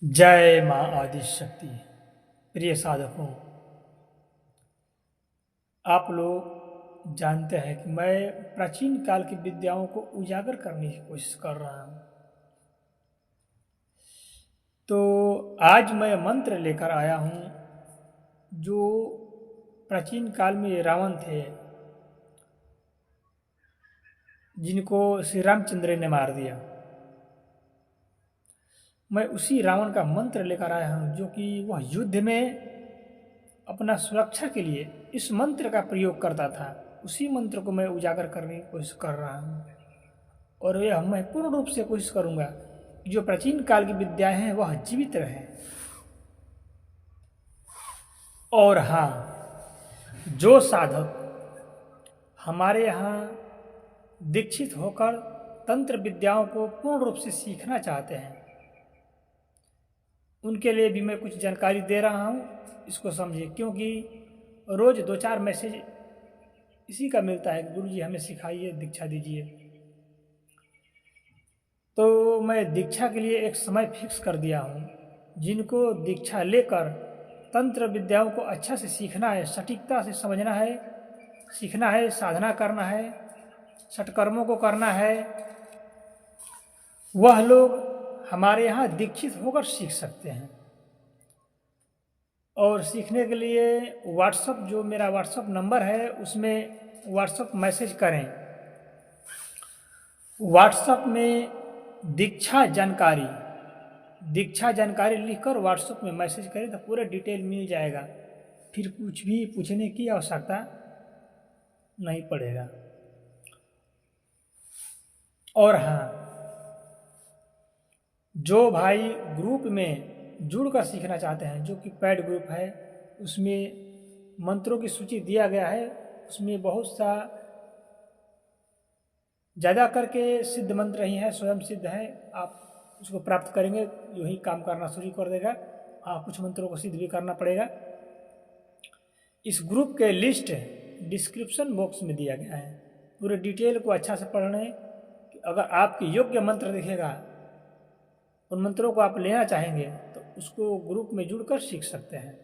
जय माँ आदिशक्ति। प्रिय साधकों, आप लोग जानते हैं कि मैं प्राचीन काल की विद्याओं को उजागर करने की कोशिश कर रहा हूँ। तो आज मैं मंत्र लेकर आया हूँ जो प्राचीन काल में रावण थे, जिनको श्री रामचंद्र ने मार दिया। मैं उसी रावण का मंत्र लेकर आया हूँ जो कि वह युद्ध में अपना सुरक्षा के लिए इस मंत्र का प्रयोग करता था। उसी मंत्र को मैं उजागर करने की कोशिश कर रहा हूँ और यह मैं पूर्ण रूप से कोशिश करूँगा कि जो प्राचीन काल की विद्याएं हैं वह जीवित रहें। और हाँ, जो साधक हमारे यहाँ दीक्षित होकर तंत्र विद्याओं को पूर्ण रूप से सीखना चाहते हैं, उनके लिए भी मैं कुछ जानकारी दे रहा हूँ। इसको समझिए, क्योंकि रोज़ 2-4 मैसेज इसी का मिलता है कि गुरु जी हमें सिखाइए, दीक्षा दीजिए। तो मैं दीक्षा के लिए एक समय फिक्स कर दिया हूँ। जिनको दीक्षा लेकर तंत्र विद्याओं को अच्छा से सीखना है, सटीकता से समझना है, सीखना है, साधना करना है, षटकर्मों को करना है, वह लोग हमारे यहाँ दीक्षित होकर सीख सकते हैं। और सीखने के लिए व्हाट्सअप, जो मेरा व्हाट्सअप नंबर है, उसमें व्हाट्सअप मैसेज करें। व्हाट्सअप में दीक्षा जानकारी लिखकर व्हाट्सअप में मैसेज करें तो पूरा डिटेल मिल जाएगा। फिर कुछ भी पूछने की आवश्यकता नहीं पड़ेगा। और हाँ, जो भाई ग्रुप में जुड़कर सीखना चाहते हैं, जो कि पेड ग्रुप है, उसमें मंत्रों की सूची दिया गया है। उसमें बहुत सा ज़्यादा करके सिद्ध मंत्र ही है, स्वयं सिद्ध है। आप उसको प्राप्त करेंगे, यूँ ही काम करना शुरू कर देगा। कुछ मंत्रों को सिद्ध भी करना पड़ेगा। इस ग्रुप के लिस्ट डिस्क्रिप्शन बॉक्स में दिया गया है। पूरे डिटेल को अच्छा से पढ़ने, अगर आपके योग्य मंत्र दिखेगा, उन मंत्रों को आप लेना चाहेंगे तो उसको ग्रुप में जुड़कर सीख सकते हैं।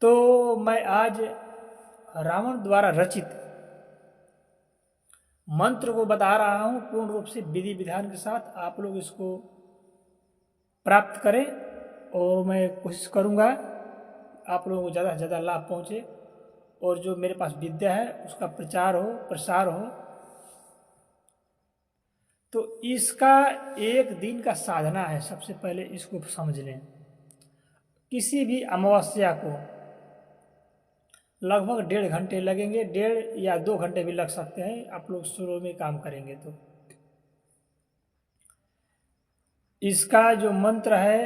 तो मैं आज रावण द्वारा रचित मंत्र को बता रहा हूँ पूर्ण रूप से विधि विधान के साथ। आप लोग इसको प्राप्त करें और मैं कोशिश करूँगा आप लोगों को ज़्यादा से ज़्यादा लाभ पहुँचे और जो मेरे पास विद्या है उसका प्रचार हो, प्रसार हो। तो इसका एक दिन का साधना है। सबसे पहले इसको समझ लें। किसी भी अमावस्या को लगभग 1.5 घंटे लगेंगे, 1.5 या 2 घंटे भी लग सकते हैं, आप लोग शुरू में काम करेंगे तो। इसका जो मंत्र है,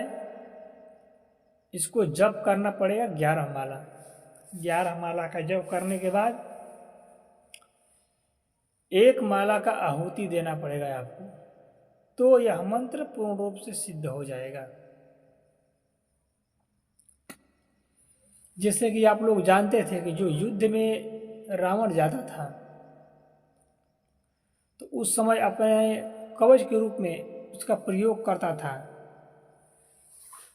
इसको जप करना पड़ेगा 11 माला। 11 माला का जप करने के बाद 1 माला का आहुति देना पड़ेगा आपको, तो यह मंत्र पूर्ण रूप से सिद्ध हो जाएगा। जैसे कि आप लोग जानते थे कि जो युद्ध में रावण जाता था तो उस समय अपने कवच के रूप में उसका प्रयोग करता था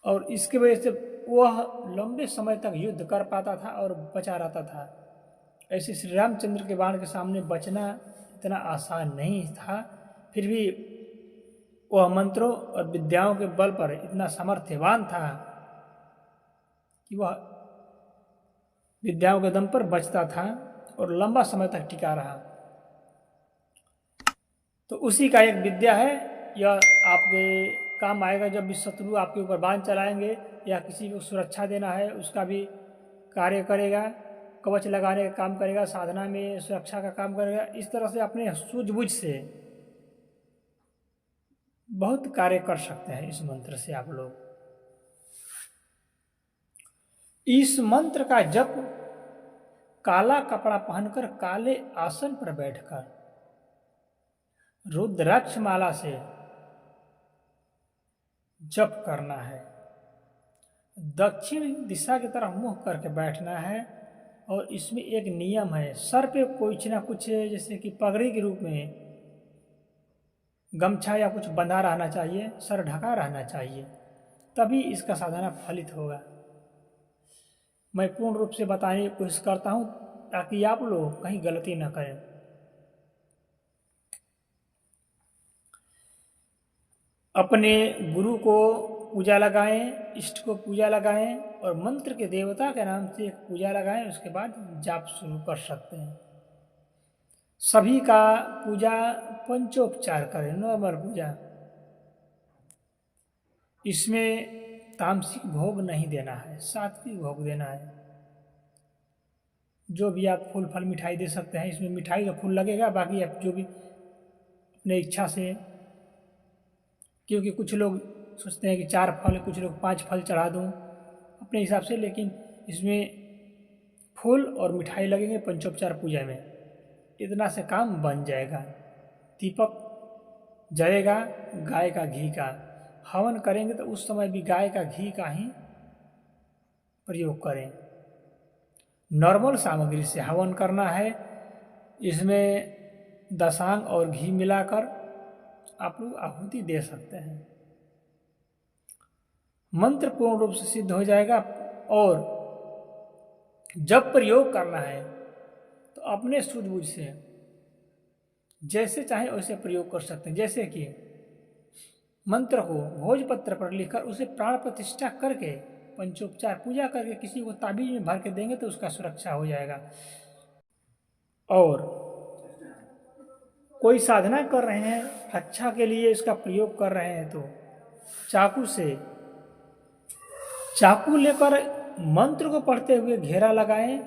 और इसकी वजह से वह लंबे समय तक युद्ध कर पाता था और बचा रहता था। ऐसे श्री रामचंद्र के बाण के सामने बचना इतना आसान नहीं था। फिर भी वह मंत्रों और विद्याओं के बल पर इतना सामर्थ्यवान था कि वह विद्याओं के दम पर बचता था और लंबा समय तक टिका रहा। तो उसी का एक विद्या है, यह आपके काम आएगा जब भी शत्रु आपके ऊपर बाण चलाएंगे या किसी को सुरक्षा देना है, उसका भी कार्य करेगा। कवच लगाने का काम करेगा, साधना में सुरक्षा का काम करेगा। इस तरह से अपने सूझबूझ से बहुत कार्य कर सकते हैं इस मंत्र से आप लोग। इस मंत्र का जप काला कपड़ा पहनकर काले आसन पर बैठकर रुद्राक्ष माला से जप करना है। दक्षिण दिशा की तरफ मुंह करके बैठना है और इसमें एक नियम है, सर पे कुछ ना कुछ जैसे कि पगड़ी के रूप में गमछा या कुछ बंधा रहना चाहिए, सर ढका रहना चाहिए, तभी इसका साधना फलित होगा। मैं पूर्ण रूप से बताने की कोशिश करता हूँ ताकि आप लोग कहीं गलती न करें। अपने गुरु को पूजा लगाएं, इष्ट को पूजा लगाएं और मंत्र के देवता के नाम से एक पूजा लगाएं, उसके बाद जाप शुरू कर सकते हैं। सभी का पूजा पंचोपचार करें, नॉर्मल पूजा। इसमें तामसिक भोग नहीं देना है, सात्विक भोग देना है। जो भी आप फूल फल मिठाई दे सकते हैं, इसमें मिठाई का फूल लगेगा, बाकी आप जो भी अपने इच्छा से, क्योंकि कुछ लोग सोचते हैं कि 4 फल, कुछ लोग 5 फल चढ़ा दूं अपने हिसाब से, लेकिन इसमें फूल और मिठाई लगेंगे पंचोपचार पूजा में, इतना से काम बन जाएगा। दीपक जलेगा गाय का घी का। हवन करेंगे तो उस समय भी गाय का घी का ही प्रयोग करें। नॉर्मल सामग्री से हवन करना है। इसमें दशांग और घी मिलाकर आप लोग आहुति दे सकते हैं। मंत्र पूर्ण रूप से सिद्ध हो जाएगा। और जब प्रयोग करना है तो अपने सूझबूझ से जैसे चाहे वैसे प्रयोग कर सकते हैं। जैसे कि मंत्र को भोजपत्र पर लिखकर उसे प्राण प्रतिष्ठा करके पंचोपचार पूजा करके किसी को ताबीज में भर के देंगे तो उसका सुरक्षा हो जाएगा। और कोई साधना कर रहे हैं, रक्षा के लिए इसका प्रयोग कर रहे हैं, तो चाकू लेकर मंत्र को पढ़ते हुए घेरा लगाएं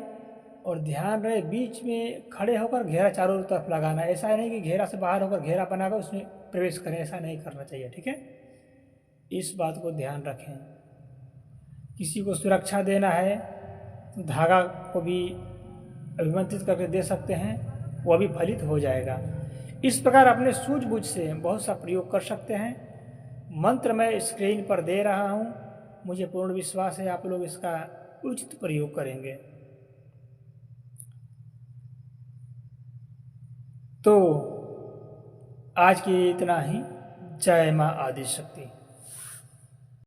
और ध्यान रहे बीच में खड़े होकर घेरा चारों तरफ लगाना। ऐसा नहीं कि घेरा से बाहर होकर घेरा बनाकर उसमें प्रवेश करें, ऐसा नहीं करना चाहिए, ठीक है। इस बात को ध्यान रखें। किसी को सुरक्षा देना है तो धागा को भी अभिमंत्रित करके दे सकते हैं, वह भी फलित हो जाएगा। इस प्रकार अपने सूझबूझ से बहुत सा प्रयोग कर सकते हैं। मंत्र मैं स्क्रीन पर दे रहा हूँ, मुझे पूर्ण विश्वास है आप लोग इसका उचित प्रयोग करेंगे। तो आज के इतना ही। जय माँ आदिशक्ति।